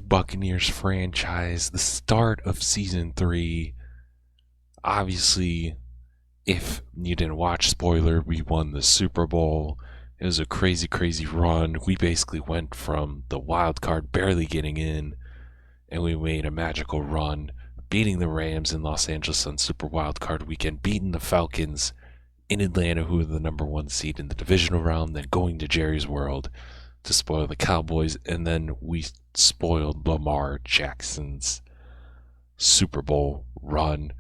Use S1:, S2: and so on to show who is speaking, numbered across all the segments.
S1: Buccaneers franchise, the start of season 3. Obviously, if you didn't watch, spoiler, we won the Super Bowl. It was a crazy, crazy run. We basically went from the wild card barely getting in, and we made a magical run, beating the Rams in Los Angeles on Super Wild Card Weekend, beating the Falcons in Atlanta, who were the number 1 seed in the divisional round, then going to Jerry's World to spoil the Cowboys, and then we spoiled Lamar Jackson's Super Bowl run.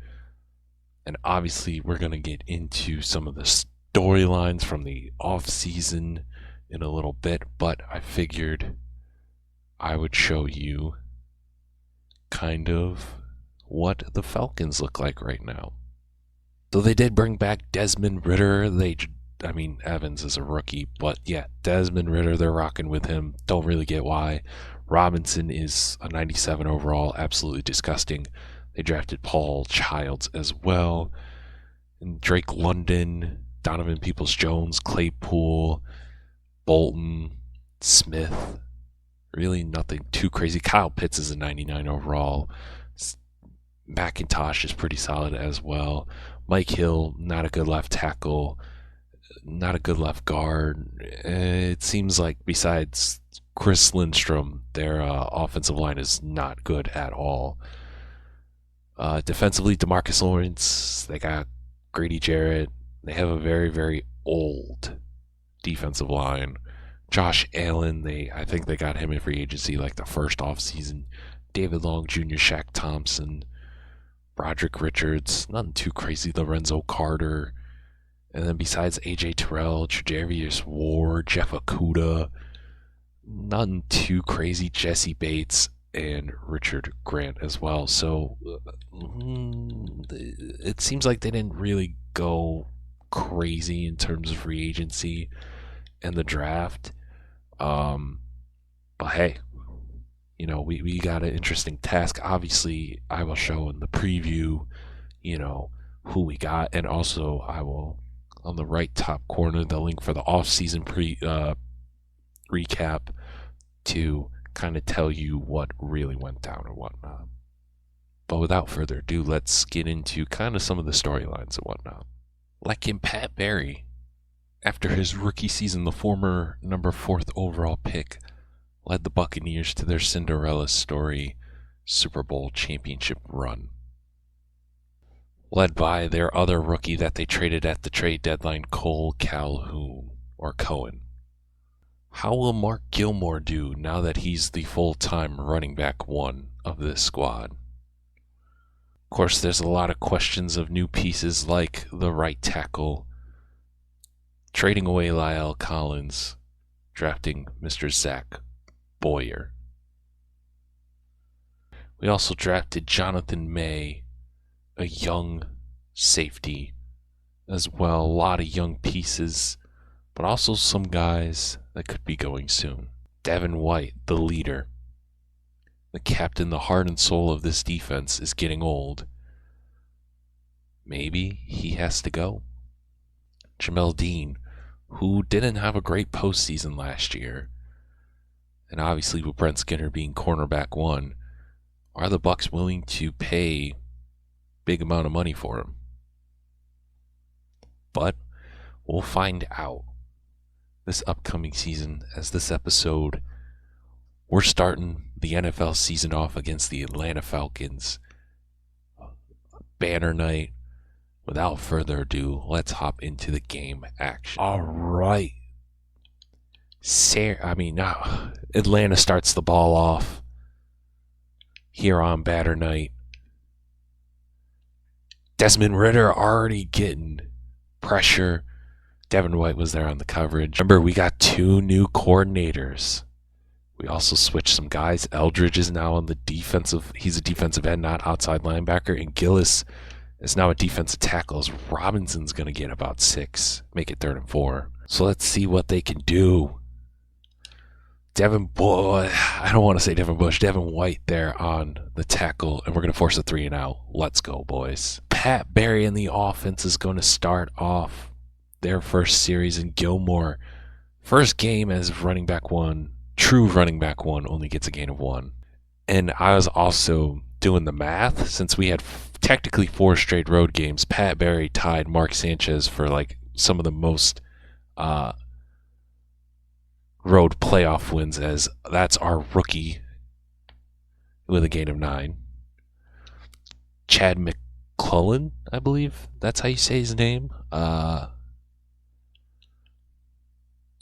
S1: And obviously, we're going to get into some of the storylines from the off-season in a little bit, but I figured I would show you kind of what the Falcons look like right now. So they did bring back Desmond Ridder. Evans is a rookie, but yeah, Desmond Ridder, they're rocking with him. Don't really get why. Robinson is a 97 overall, absolutely disgusting. They drafted Paul Childs as well. And Drake London, Donovan Peoples-Jones, Claypool, Bolton, Smith. Really nothing too crazy. Kyle Pitts is a 99 overall. McIntosh is pretty solid as well. Mike Hill, not a good left tackle, not a good left guard. It seems like besides Chris Lindstrom, their offensive line is not good at all. Defensively, DeMarcus Lawrence, they got Grady Jarrett. They have a very, very old defensive line. Josh Allen, I think they got him in free agency like the first offseason. David Long Jr., Shaq Thompson, Broderick Richards, nothing too crazy. Lorenzo Carter. And then besides AJ Terrell, Tre'Davious Ward, Jeff Okudah, nothing too crazy. Jesse Bates and Richard Grant as well. So it seems like they didn't really go crazy in terms of free agency and the draft. But hey, we got an interesting task. Obviously, I will show in the preview, who we got. And also, I will, on the right top corner, the link for the off-season recap to kind of tell you what really went down and whatnot. But without further ado, let's get into kind of some of the storylines and whatnot. Like in Pat Barry, after his rookie season, the former number 4th overall pick led the Buccaneers to their Cinderella story Super Bowl championship run. Led by their other rookie that they traded at the trade deadline, Cole Calhoun, or Cohen. How will Mark Gilmore do now that he's the full-time running back 1 of this squad? Of course, there's a lot of questions of new pieces like the right tackle, trading away Lyle Collins, drafting Mr. Zach Boyer. We also drafted Jonathan May, a young safety as well. A lot of young pieces, but also some guys that could be going soon. Devin White, the leader, the captain, the heart and soul of this defense, is getting old. Maybe he has to go. Jamel Dean, who didn't have a great postseason last year, and obviously with Brent Skinner being cornerback 1, are the Bucs willing to pay big amount of money for him? But we'll find out this upcoming season. As this episode, we're starting the NFL season off against the Atlanta Falcons. Banner night. Without further ado, let's hop into the game action. All right. Atlanta starts the ball off here on Banner night. Desmond Ridder already getting pressure. Devin White was there on the coverage. Remember, we got 2 new coordinators. We also switched some guys. Eldridge is now on the defensive. He's a defensive end, not outside linebacker. And Gillis is now a defensive tackle. As Robinson's going to get about 6. Make it 3rd and 4. So let's see what they can do. Devin White there on the tackle. And we're going to force a 3 and out. Let's go, boys. Pat Barry and the offense is going to start off their first series, and Gilmore, first game as running back 1, true running back 1, only gets a gain of 1. And I was also doing the math. Since we had technically 4 straight road games, Pat Barry tied Mark Sanchez for like some of the most road playoff wins, as that's our rookie with a gain of 9. Chad McClellan, I believe that's how you say his name.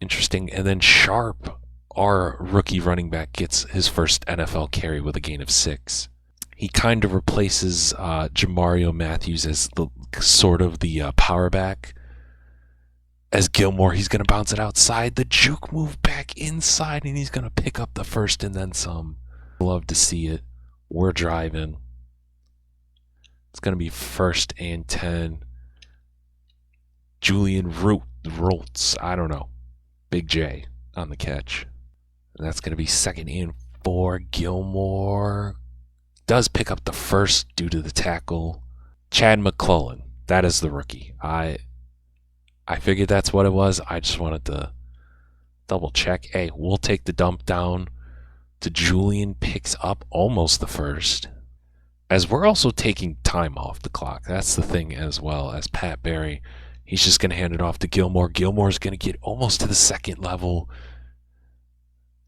S1: Interesting. And then Sharp, our rookie running back, gets his first NFL carry with a gain of 6. He kind of replaces Jamario Matthews as the sort of the power back. As Gilmore, he's going to bounce it outside. The juke move back inside, and he's going to pick up the first and then some. Love to see it. We're driving. It's going to be 1st and 10. Julian Roots, I don't know. Big J on the catch. And that's going to be 2nd and 4. Gilmore does pick up the first due to the tackle. Chad McClellan, that is the rookie. I figured that's what it was. I just wanted to double check. Hey, we'll take the dump down to Julian, picks up almost the first. As we're also taking time off the clock. That's the thing as well as Pat Barry. He's just going to hand it off to Gilmore. Gilmore's going to get almost to the 2nd level.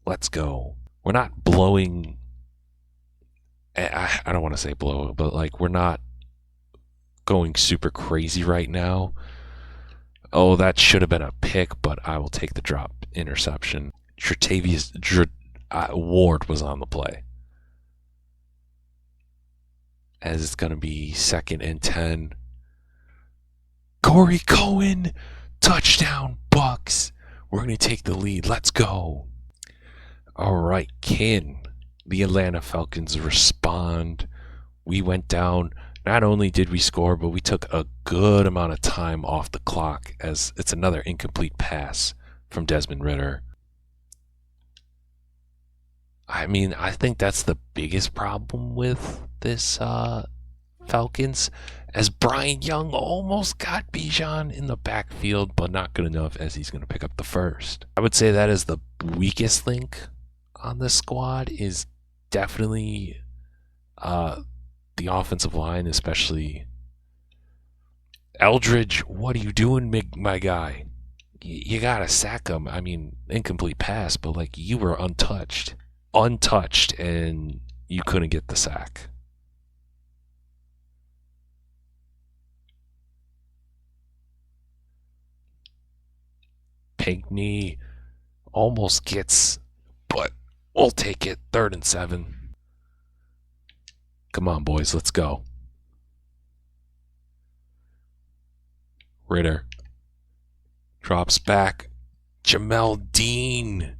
S1: Let's go. We're not blowing. I don't want to say blow, but like we're not going super crazy right now. Oh, that should have been a pick, but I will take the drop interception. Tre'Tavious Ward was on the play. As it's going to be 2nd and 10. Corey Cohen, touchdown Bucks. We're going to take the lead. Let's go. All right, can the Atlanta Falcons respond? We went down. Not only did we score, but we took a good amount of time off the clock, as it's another incomplete pass from Desmond Ridder. I mean, I think that's the biggest problem with this Falcons, as Brian Young almost got Bijan in the backfield, but not good enough, as he's going to pick up the first. I would say that is the weakest link on this squad, is definitely the offensive line, especially Eldridge. What are you doing, my guy? You got to sack him. I mean, incomplete pass, but like you were untouched, and you couldn't get the sack. Pinkney almost gets, but we'll take it. 3rd and 7. Come on, boys, let's go. Ridder drops back. Jamel Dean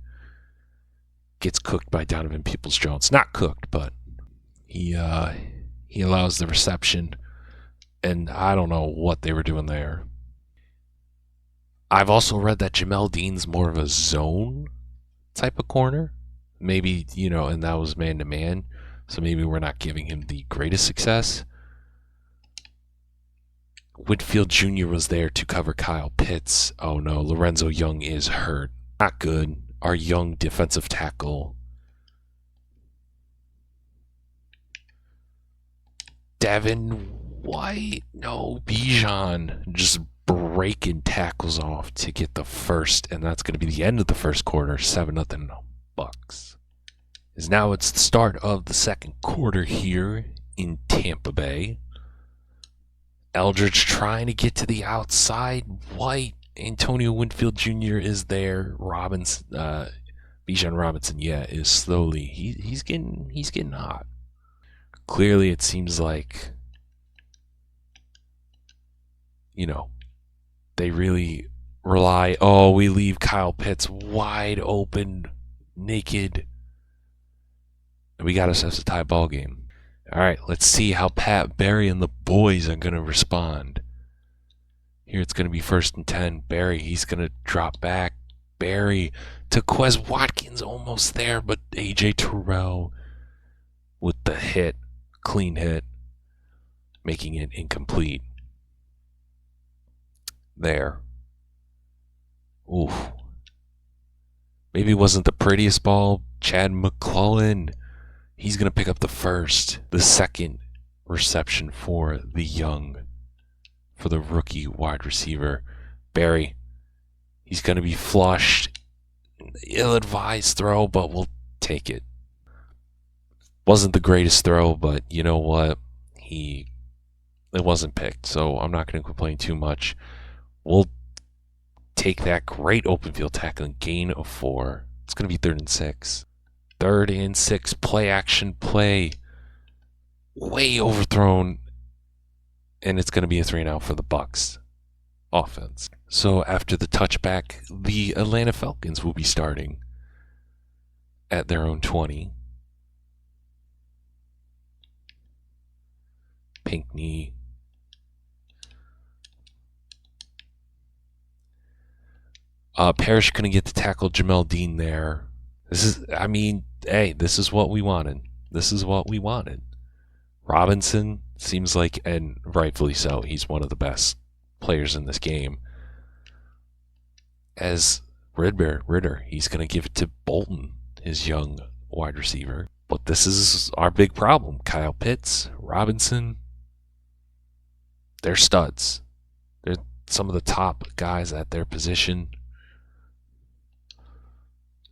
S1: gets cooked by Donovan Peoples-Jones. Not cooked, but he allows the reception, and I don't know what they were doing there. I've also read that Jamel Dean's more of a zone type of corner. Maybe, and that was man-to-man. So maybe we're not giving him the greatest success. Whitfield Jr. was there to cover Kyle Pitts. Oh no, Lorenzo Young is hurt. Not good. Our young defensive tackle. Devin White. No, Bijan just breaking tackles off to get the first, and that's going to be the end of the first quarter. 7-0 Bucks. As now it's the start of the 2nd quarter here in Tampa Bay. Eldridge trying to get to the outside. White, Antonio Winfield Jr. is there. Bijan Robinson, is slowly. He's getting hot. Clearly, it seems like, they really rely. Oh, we leave Kyle Pitts wide open, naked. We got ourselves a tie ball game. All right, let's see how Pat Barry and the boys are going to respond. Here it's going to be 1st and 10. Barry, he's going to drop back. Barry to Quez Watkins, almost there, but A.J. Terrell with the hit, clean hit, making it incomplete. There. Oof. Maybe it wasn't the prettiest ball. Chad McClellan He's going to pick up the second reception for the rookie wide receiver. Barry, he's going to be flushed. Ill-advised throw, but we'll take it. Wasn't the greatest throw, but you know what? It wasn't picked, so I'm not going to complain too much. We'll take that great open field tackle and gain of 4. It's going to be 3rd and 6. 3rd and 6, play action, play. Way overthrown, and it's going to be a 3-and-out for the Bucs offense. So after the touchback, the Atlanta Falcons will be starting at their own 20. Pinkney. Parrish couldn't get to tackle Jamel Dean there. This is what we wanted. Robinson seems like, and rightfully so, he's one of the best players in this game. As Ritter, he's going to give it to Bolton, his young wide receiver. But this is our big problem. Kyle Pitts, Robinson, they're studs. They're some of the top guys at their position.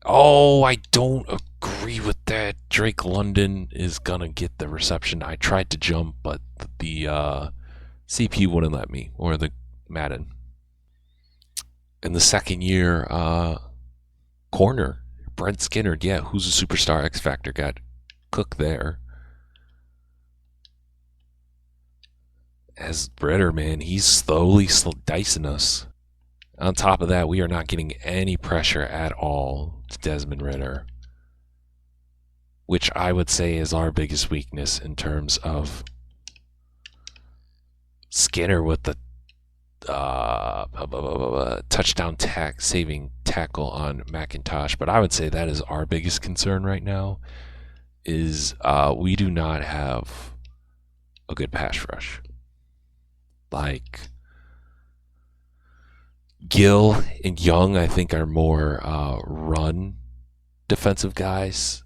S1: Oh, I don't agree with that. Drake London is going to get the reception. I tried to jump, but the CPU wouldn't let me, or the Madden. In the second year, corner, Brent Skinner, who's a superstar X Factor, got cooked there. As Ritter, man, he's slowly dicing us. On top of that, we are not getting any pressure at all to Desmond Ritter, which I would say is our biggest weakness in terms of Skinner with the touchdown saving tackle on McIntosh. But I would say that is our biggest concern right now, is we do not have a good pass rush. Like, Gill and Young, I think, are more run defensive guys.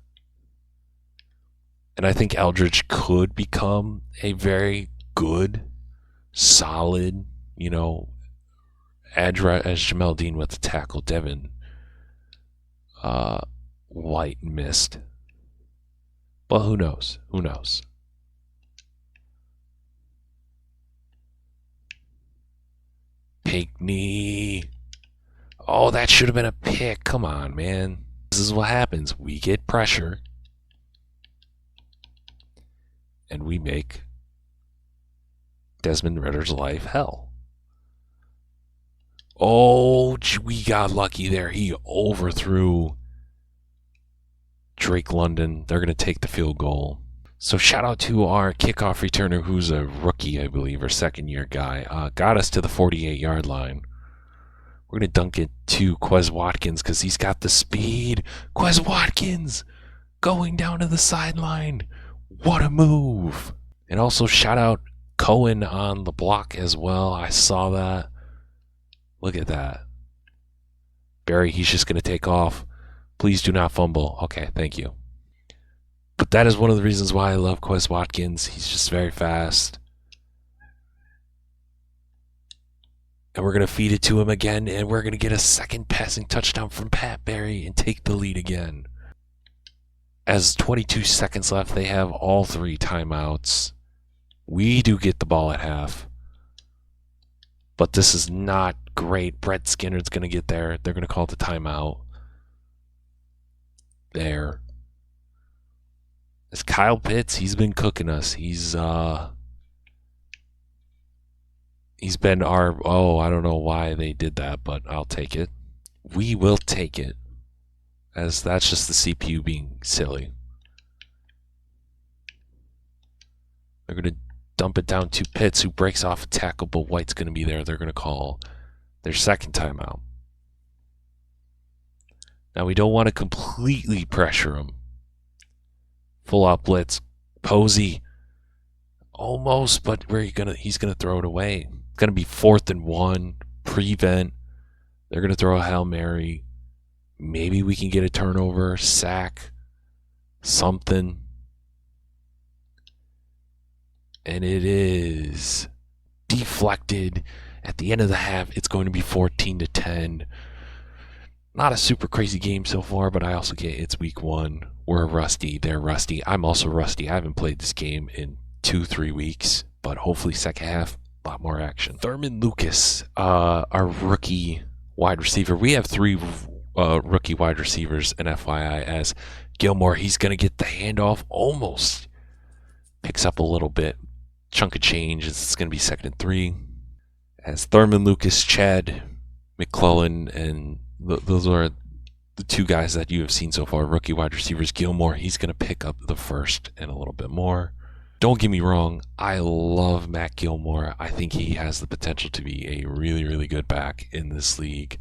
S1: And I think Eldridge could become a very good, solid, edge as Jamel Dean with the tackle. Devin White missed. But who knows? Pinkney. Oh, that should have been a pick. Come on, man. This is what happens. We get pressure, and we make Desmond Ritter's life hell. Oh, we got lucky there. He overthrew Drake London. They're going to take the field goal. So shout out to our kickoff returner, who's a rookie, I believe, or second-year guy. Got us to the 48-yard line. We're going to dunk it to Quez Watkins because he's got the speed. Quez Watkins going down to the sideline. What a move. And also shout out Cohen on the block as well. I saw that. Look at that. Barry, he's just going to take off. Please do not fumble. Okay, thank you. But that is one of the reasons why I love Quez Watkins. He's just very fast. And we're going to feed it to him again, and we're going to get a second passing touchdown from Pat Barry and take the lead again. As 22 seconds left, they have all 3 timeouts. We do get the ball at half. But this is not great. Brett Skinner's going to get there. They're going to call it the timeout. There. As Kyle Pitts, he's been cooking us. He's been our, I don't know why they did that, but I'll take it. We will take it, as that's just the CPU being silly. They're going to dump it down to Pitts, who breaks off a tackle, but White's going to be there. They're going to call their second timeout. Now, we don't want to completely pressure him. Full out blitz. Posey. Almost, but he's gonna throw it away. It's gonna be 4th and 1. Prevent. They're gonna throw a Hail Mary. Maybe we can get a turnover, sack, something. And it is deflected. At the end of the half, it's going to be 14-10. Not a super crazy game so far, but I also get it's week 1. We're rusty. They're rusty. I'm also rusty. I haven't played this game in 2-3 weeks, but hopefully second half, a lot more action. Thurman Lucas, our rookie wide receiver. We have 3 rookie wide receivers, and FYI, as Gilmore, he's going to get the handoff, almost picks up a little bit. Chunk of change. It's going to be 2nd and 3. As Thurman Lucas, Chad McClellan, and those are the 2 guys that you have seen so far, rookie wide receivers. Gilmore, he's going to pick up the first and a little bit more. Don't get me wrong, I love Matt Gilmore. I think he has the potential to be a really, really good back in this league.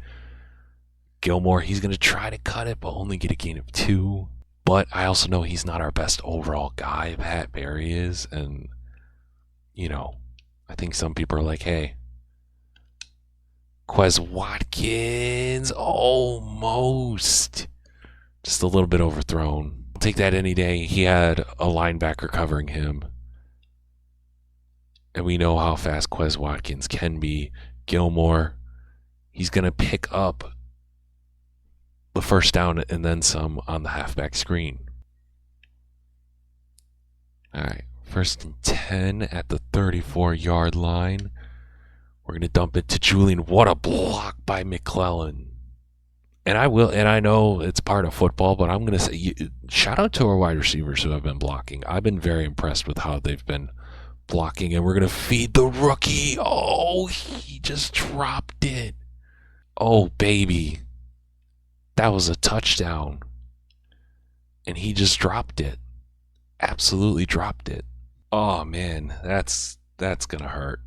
S1: Gilmore, he's going to try to cut it, but only get a gain of 2. But I also know he's not our best overall guy. Pat Barry is, and, I think some people are like, hey, Quez Watkins, almost. Just a little bit overthrown. I'll take that any day. He had a linebacker covering him. And we know how fast Quez Watkins can be. Gilmore, he's going to pick up the first down and then some on the halfback screen. All right, 1st and 10 at the 34-yard line. We're going to dump it to Julian. What a block by McClellan. And I know it's part of football, but I'm going to say shout out to our wide receivers who have been blocking. I've been very impressed with how they've been blocking, and we're going to feed the rookie. Oh, he just dropped it. Oh, baby. That was a touchdown. And he just dropped it. Absolutely dropped it. Oh, man, that's going to hurt.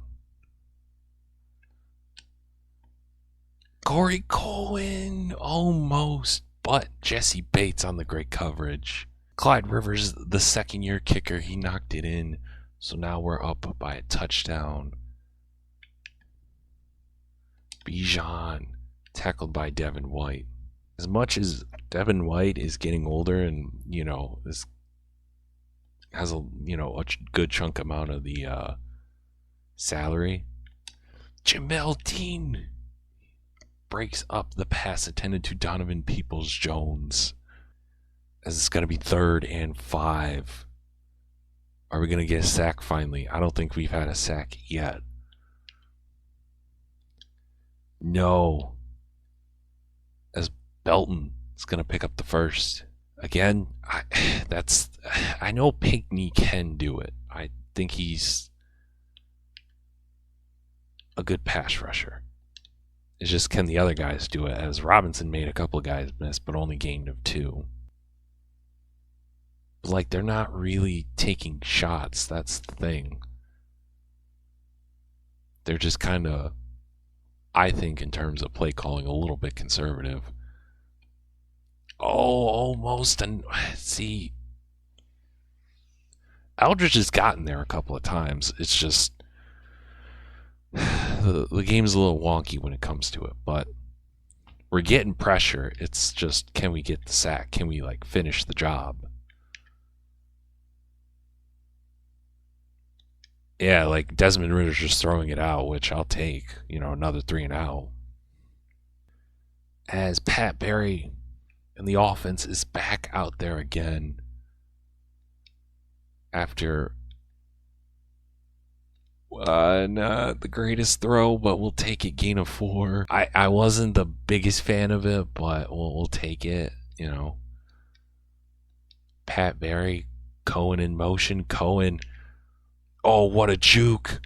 S1: Corey Cohen, almost, but Jesse Bates on the great coverage. Clyde Rivers, the 2nd-year kicker, he knocked it in. So now we're up by a touchdown. Bijan, tackled by Devin White. As much as Devin White is getting older and, has a good chunk amount of the salary, Jamel Dean breaks up the pass intended to Donovan Peoples-Jones. As it's going to be 3rd and 5. Are we going to get a sack finally? I don't think we've had a sack yet. No. As Belton is going to pick up the first. Again, I know Pinckney can do it. I think he's a good pass rusher. It's just, can the other guys do it? As Robinson made a couple of guys miss, but only gained of 2. Like, they're not really taking shots. That's the thing. They're just kind of, I think, in terms of play calling, a little bit conservative. Oh, almost. And see, Eldridge has gotten there a couple of times. It's just, the game's a little wonky when it comes to it, but we're getting pressure. It's just, can we get the sack? Can we finish the job? Yeah, Desmond Ritter's just throwing it out, which I'll take. Another 3 and out. As Pat Barry and the offense is back out there again after not the greatest throw, but we'll take it. Gain of 4. I wasn't the biggest fan of it, but we'll take it. Pat Barry, Cohen in motion. Cohen. Oh, what a juke.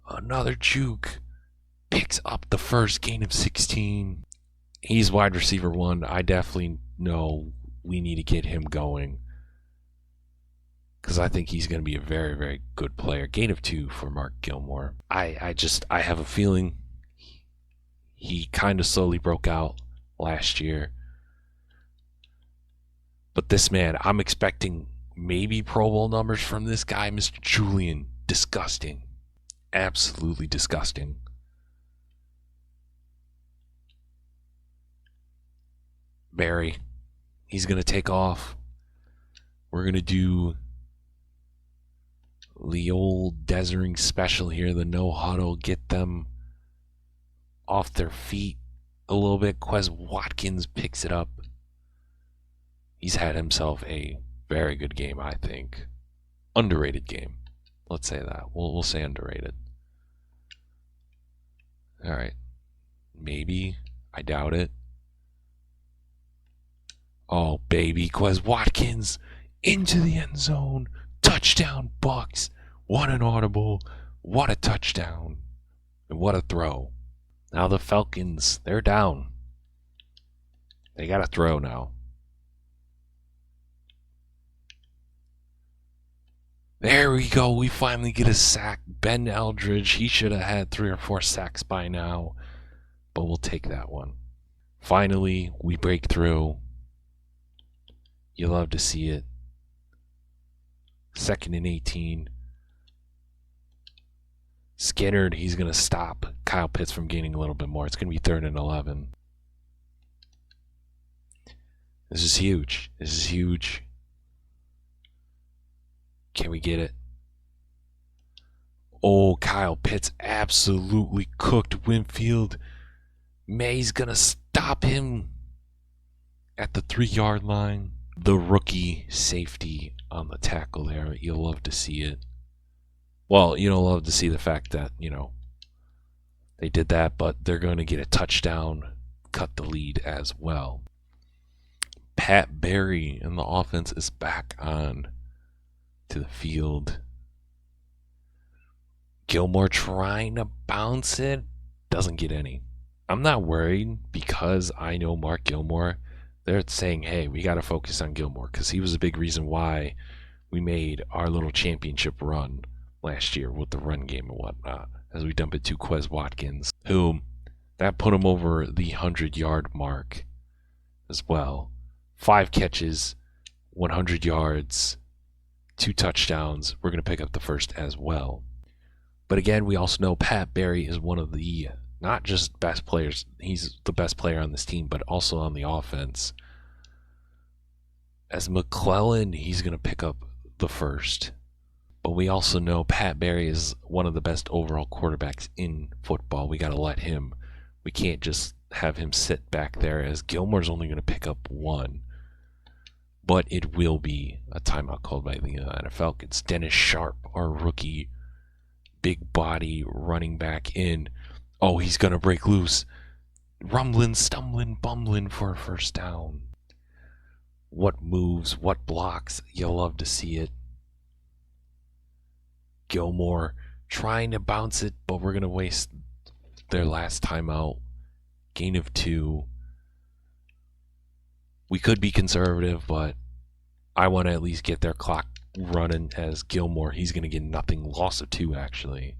S1: Another juke. Picks up the first, gain of 16. He's wide receiver 1. I definitely know we need to get him going, because I think he's going to be a very, very good player. Gain of 2 for Mark Gilmore. I have a feeling he kind of slowly broke out last year. But this man, I'm expecting maybe Pro Bowl numbers from this guy, Mr. Julian. Disgusting. Absolutely disgusting. Barry, he's going to take off. We're going to do The old Dezzering special here, the no huddle, get them off their feet a little bit. Quez Watkins picks it up. He's had himself a very good game, I think. Underrated game. Let's say that. We'll say underrated. All right. Maybe. I doubt it. Oh, baby. Quez Watkins into the end zone. Touchdown, Bucks. What an audible. What a touchdown. And what a throw. Now the Falcons, they're down. They got to throw now. There we go. We finally get a sack. Ben Eldridge, he should have had 3 or 4 sacks by now, but we'll take that one. Finally, we break through. You love to see it. 2nd and 18. Skinnerd, he's going to stop Kyle Pitts from gaining a little bit more. It's going to be 3rd and 11. This is huge. This is huge. Can we get it? Oh, Kyle Pitts absolutely cooked Winfield. May's going to stop him at the 3-yard line. The rookie safety on the tackle there. You'll love to see it. Well, you don't love to see the fact that, they did that, but they're going to get a touchdown, cut the lead as well. Pat Barry and the offense is back on to the field. Gilmore trying to bounce it. Doesn't get any. I'm not worried because I know Mark Gilmore. They're saying, hey, we got to focus on Gilmore because he was a big reason why we made our little championship run last year with the run game and whatnot, as we dump it to Quez Watkins, who that put him over the 100-yard mark as well. 5 catches, 100 yards, 2 touchdowns. We're going to pick up the first as well. But again, we also know Pat Barry is one of the not just best players. He's the best player on this team, but also on the offense. As McClellan, he's going to pick up the first. But we also know Pat Barry is one of the best overall quarterbacks in football. We got to let him. We can't just have him sit back there, as Gilmore's only going to pick up 1. But it will be a timeout called by the Atlanta Falcons. Dennis Sharp, our rookie, big body running back in. Oh, he's going to break loose. Rumbling, stumbling, bumbling for a first down. What moves, what blocks. You'll love to see it. Gilmore trying to bounce it, but we're going to waste their last timeout. Gain of 2. We could be conservative, but I want to at least get their clock running as Gilmore. He's going to get nothing. Loss of 2, actually.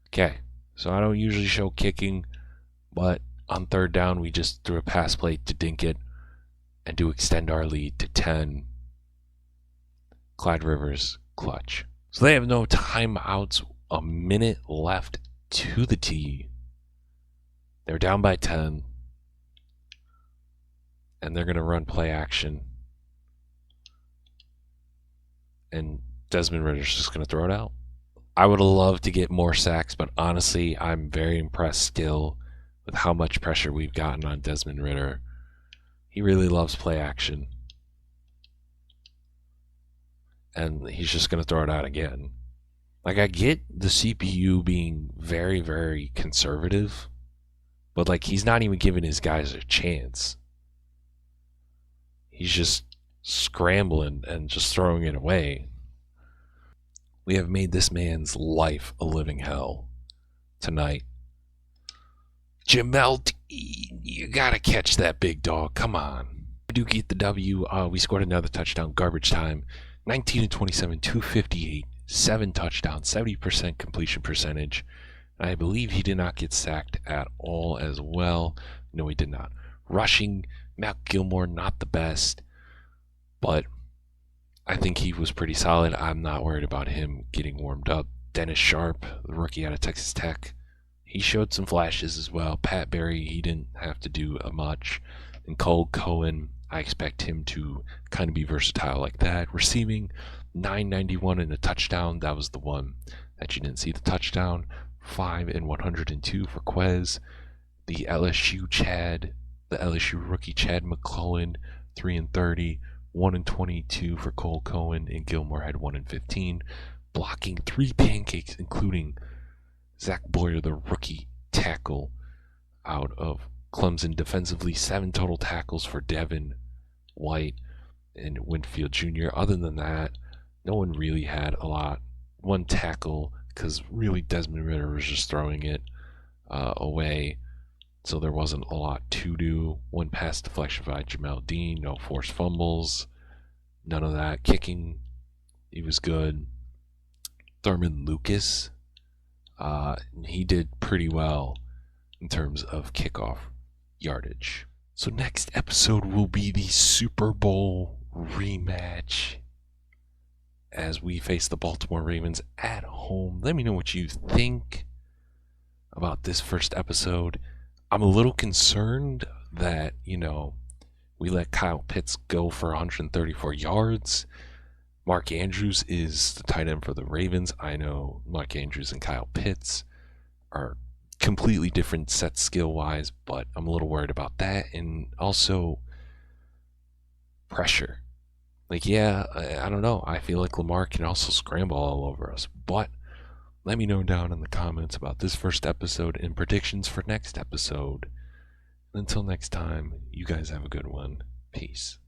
S1: Okay, so I don't usually show kicking, but on 3rd down, we just threw a pass play to dink it and to extend our lead to 10. Clyde Rivers, clutch. So they have no timeouts. A minute left to the tee. They're down by 10. And they're going to run play action. And Desmond Ritter's just going to throw it out. I would have loved to get more sacks, but honestly, I'm very impressed still with how much pressure we've gotten on Desmond Ridder. He really loves play action. And he's just going to throw it out again. Like, I get the CPU being very, very conservative, but, like, he's not even giving his guys a chance. He's just scrambling and just throwing it away. We have made this man's life a living hell tonight. Jamel, you got to catch that big dog. Come on. We do get the W. We scored another touchdown, garbage time. 19 and 27, 258, 7 touchdowns, 70% completion percentage. I believe he did not get sacked at all as well. No, he did not. Rushing, Matt Gilmore, not the best, but I think he was pretty solid. I'm not worried about him getting warmed up. Dennis Sharp, the rookie out of Texas Tech, he showed some flashes as well. Pat Barry, he didn't have to do much. And Cole Cohen, I expect him to kind of be versatile like that. Receiving 991 and a touchdown. That was the one that you didn't see the touchdown. 5 and 102 for Quez. The LSU rookie Chad McClellan, 3 and 30. 1 and 22 for Cole Cohen, and Gilmore had 1 and 15. Blocking 3 pancakes, including Zach Boyer, the rookie tackle out of Clemson. Defensively, 7 total tackles for Devin White and Winfield Jr. Other than that, no one really had a lot. 1 tackle, because really Desmond Ridder was just throwing it away, so there wasn't a lot to do. 1 pass deflection by Jamel Dean, no forced fumbles, none of that. Kicking, he was good. Thurman Lucas, he did pretty well in terms of kickoff yardage. So next episode will be the Super Bowl rematch as we face the Baltimore Ravens at home. Let me know what you think about this first episode. I'm a little concerned that, we let Kyle Pitts go for 134 yards. Mark Andrews is the tight end for the Ravens. I know Mark Andrews and Kyle Pitts are completely different sets skill-wise, but I'm a little worried about that. And also pressure. I don't know. I feel like Lamar can also scramble all over us. But let me know down in the comments about this first episode and predictions for next episode. Until next time, you guys have a good one. Peace.